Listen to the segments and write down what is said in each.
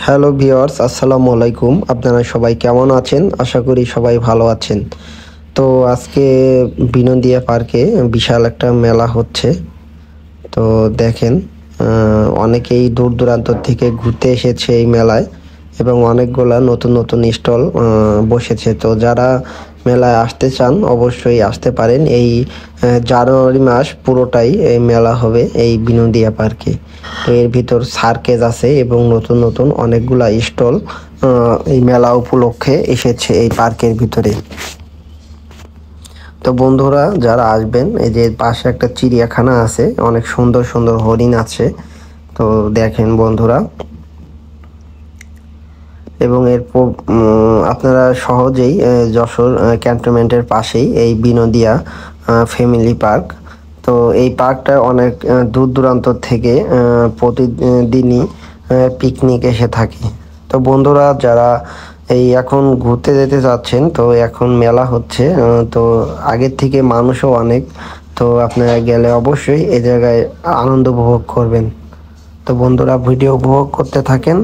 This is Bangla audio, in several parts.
হ্যালো ভিউয়ার্স, আসসালামু আলাইকুম। আপনারা সবাই কেমন আছেন? আশা করি সবাই ভালো আছেন। তো আজকে বিনোদিয়া পার্কে বিশাল একটা মেলা হচ্ছে। তো দেখেন, অনেকেই দূর দূরান্ত থেকে ঘুরতে এসেছে এই মেলায় এবং অনেকগুলা নতুন নতুন স্টল বসেছে। তো যারা মেলায় আসতে চান অবশ্যই আসতে পারেন। এই জানুয়ারি মাস পুরোটাই এই মেলা হবে এই বিনোদিয়া পার্কে। তো এর ভিতর সার্কেস আছে এবং নতুন নতুন অনেকগুলা স্টল এই মেলা উপলক্ষে এসেছে এই পার্কের ভিতরে। তো বন্ধুরা যারা আসবেন, এই যে পাশে একটা চিড়িয়াখানা আছে, অনেক সুন্দর সুন্দর হরিণ আছে। তো দেখেন বন্ধুরা, এবং আপনারা সহজেই যশোর ক্যান্টনমেন্টের পাশেই এই বিনোদিয়া ফ্যামিলি পার্ক। তো এই পার্কটা অনেক দূর দূরান্ত থেকে প্রতিদিনই পিকনিক এসে থাকে। তো বন্ধুরা যারা এই এখন ঘুরতে যেতে চাচ্ছেন, তো এখন মেলা হচ্ছে, তো আগের থেকে মানুষও অনেক। তো আপনারা গেলে অবশ্যই এই জায়গায় আনন্দ উপভোগ করবেন। তো বন্ধুরা ভিডিও উপভোগ করতে থাকেন।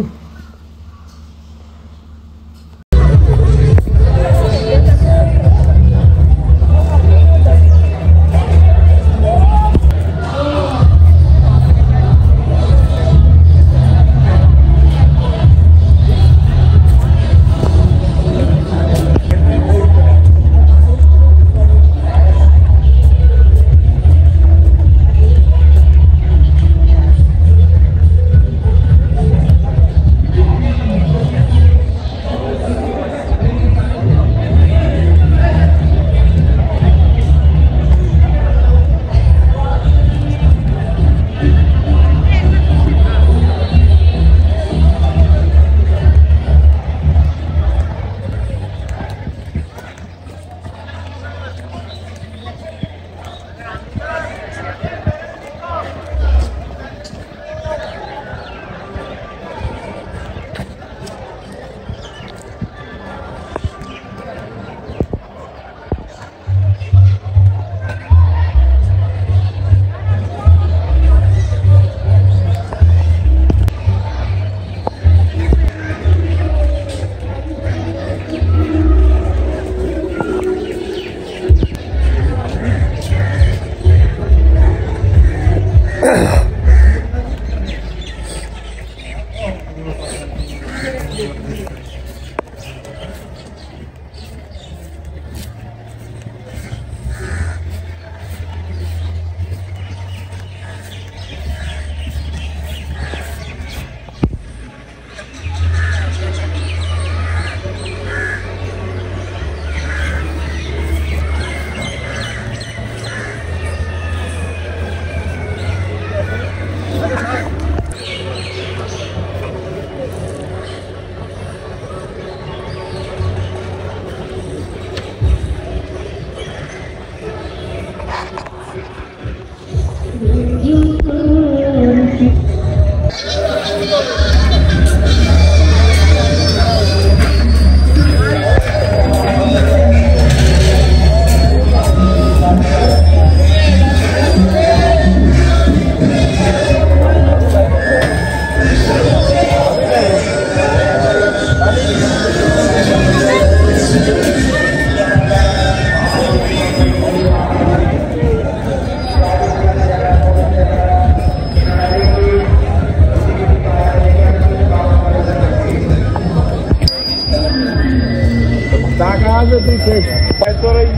Da casa tem que vai toda aí,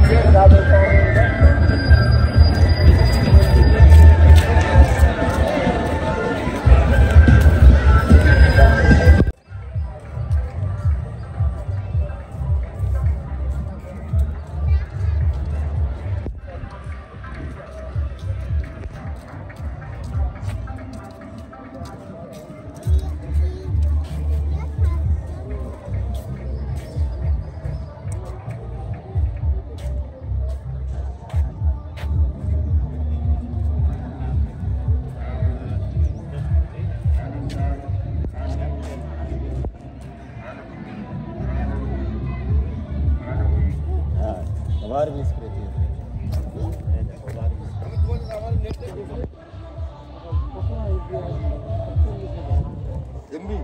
var mı iskreti? Emmi